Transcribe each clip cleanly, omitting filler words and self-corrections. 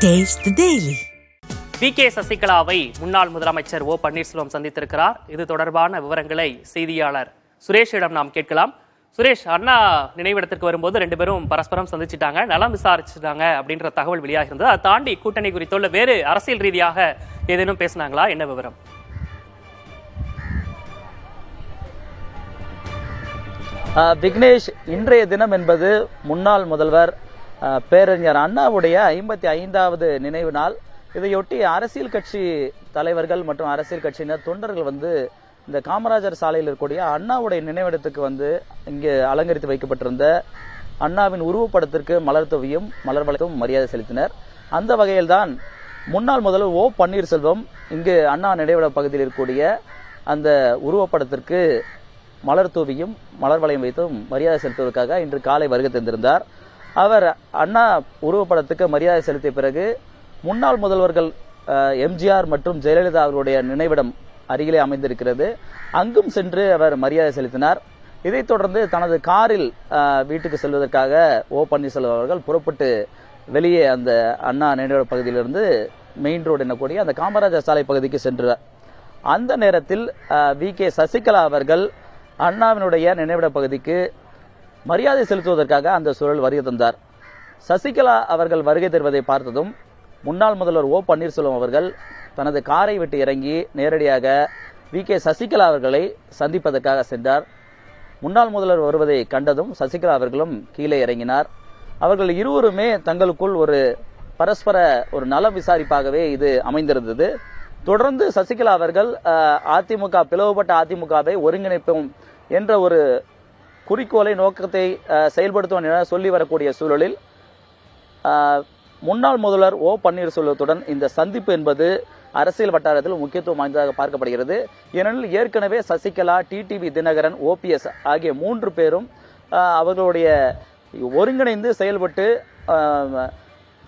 Taste the Daily. VK. சசிகலாவை முன்னாள் முதலமைச்சர் ஓ பன்னீர்செல்வம் சந்தித்திருக்கிறார். இது தொடர்பான விவரங்களை செய்தியாளர் சுரேஷிடம் நாம் கேட்கலாம். சுரேஷ், அண்ணா நினைவிடத்திற்கு வரும்போது ரெண்டு பேரும் பரஸ்பரம் சந்திச்சுட்டாங்க, நலம் விசாரிச்சுட்டாங்க அப்படின்ற தகவல் வெளியாக இருந்தது. அதை தாண்டி கூட்டணி குறித்தோ இல்லை வேறு அரசியல் ரீதியாக ஏதேனும் பேசினாங்களா? என்ன விவரம்? விக்னேஷ், இன்றைய தினம் என்பது முன்னாள் முதல்வர் பேரறிஞர் அண்ணாவுடைய 55வது நினைவு நாள். இதையொட்டி அரசியல் கட்சி தலைவர்கள் மற்றும் அரசியல் கட்சியினர் தொண்டர்கள் இந்த காமராஜர் சாலையில் இருக்கக்கூடிய அண்ணாவுடைய நினைவிடத்துக்கு இங்கு அலங்கரித்து வைக்கப்பட்டிருந்த அண்ணாவின் உருவப்படத்திற்கு மலர் தூவியும் மலர் வளைத்தும் மரியாதை செலுத்தினர். அந்த வகையில்தான் முன்னாள் முதல்வர் ஓ பன்னீர்செல்வம் இங்கு அண்ணா நினைவிட பகுதியில் இருக்கக்கூடிய அந்த உருவப்படத்திற்கு மலர் தூவியும் மலர் வளையம் வைத்தும் மரியாதை செலுத்துவதற்காக இன்று காலை வருகை தந்திருந்தார். அவர் அண்ணா உருவப்படத்துக்கு மரியாதை செலுத்திய பிறகு முன்னாள் முதல்வர்கள் எம்ஜிஆர் மற்றும் ஜெயலலிதா அவர்களுடைய நினைவிடம் அருகிலே அமைந்திருக்கிறது, அங்கும் சென்று அவர் மரியாதை செலுத்தினார். இதைத் தொடர்ந்து தனது காரில் வீட்டுக்கு செல்வதற்காக ஓ பன்னீர்செல்வம் அவர்கள் புறப்பட்டு வெளியே அந்த அண்ணா நினைவிட பகுதியிலிருந்து மெயின் ரோடு என்னக்கூடிய அந்த காமராஜர் சாலை பகுதிக்கு சென்றார். அந்த நேரத்தில் வி.கே. சசிகலா அவர்கள் அண்ணாவினுடைய நினைவிட பகுதிக்கு மரியாதை செலுத்துவதற்காக அந்த சூழல் வருகை தந்தார். சசிகலா அவர்கள் வருகை தருவதை பார்த்ததும் முன்னாள் முதல்வர் ஓ பன்னீர்செல்வம் அவர்கள் தனது காரை விட்டு இறங்கி நேரடியாக வி.கே. சசிகலா அவர்களை சந்திப்பதற்காக சென்றார். முன்னாள் முதல்வர் வருவதை கண்டதும் சசிகலா அவர்களும் கீழே இறங்கினார். அவர்கள் இருவருமே தங்களுக்குள் ஒரு பரஸ்பர ஒரு நலம் விசாரிப்பாகவே இது அமைந்திருந்தது. தொடர்ந்து சசிகலா அவர்கள் அதிமுக பிளவுபட்ட அதிமுகவை ஒருங்கிணைப்போம் என்ற ஒரு குறிக்கோளை நோக்கத்தை செயல்படுத்துவோம் என சொல்லி வரக்கூடிய சூழலில் முன்னாள் முதல்வர் ஓ பன்னீர்செல்வத்துடன் இந்த சந்திப்பு என்பது அரசியல் வட்டாரத்தில் முக்கியத்துவம் வாய்ந்ததாக பார்க்கப்படுகிறது. ஏனெனில் ஏற்கனவே சசிகலா, டிடிவி தினகரன், ஓபிஎஸ் ஆகிய 3 பேரும் அவர்களுடைய ஒருங்கிணைந்து செயல்பட்டு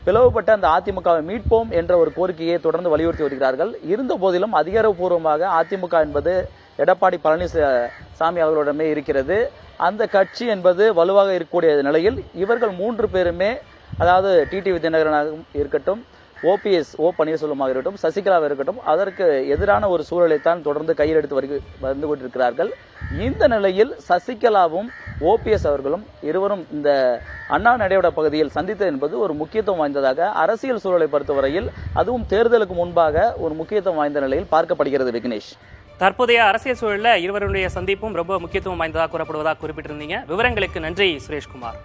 பிளவுபட்ட அந்த அதிமுகவை மீட்போம் என்ற ஒரு கோரிக்கையை தொடர்ந்து வலியுறுத்தி வருகிறார்கள். இருந்த போதிலும் அதிகாரப்பூர்வமாக அதிமுக என்பது எடப்பாடி பழனிசாமி அவர்களிடமே இருக்கிறது. அந்த கட்சி என்பது வலுவாக இருக்கக்கூடிய நிலையில் இவர்கள் 3 பேருமே, அதாவது டிடிவி தினகரனாக இருக்கட்டும், ஓபிஎஸ் ஓ பன்னீர்செல்வமாக இருக்கட்டும், சசிகலாவாக இருக்கட்டும், அதற்கு எதிரான ஒரு சூழலைத்தான் தொடர்ந்து கையில் எடுத்து வந்து கொண்டிருக்கிறார்கள். இந்த நிலையில் சசிகலாவும் ஓபிஎஸ் அவர்களும் இருவரும் இந்த அண்ணா நினைவிட பகுதியில் சந்தித்தது என்பது ஒரு முக்கியத்துவம் வாய்ந்ததாக அரசியல் சூழலை பொறுத்தவரையில், அதுவும் தேர்தலுக்கு முன்பாக ஒரு முக்கியத்துவம் வாய்ந்த நிலையில் பார்க்கப்படுகிறது. விக்னேஷ், தற்போதைய அரசியல் சூழலில் இருவருடைய சந்திப்பும் ரொம்ப முக்கியத்துவம் வாய்ந்ததாக கூறப்படுவதாக குறிப்பிட்டிருந்தீங்க. விவரங்களுக்கு நன்றி சுரேஷ்குமார்.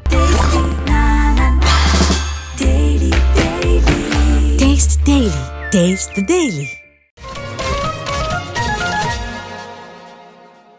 Taste the Daily.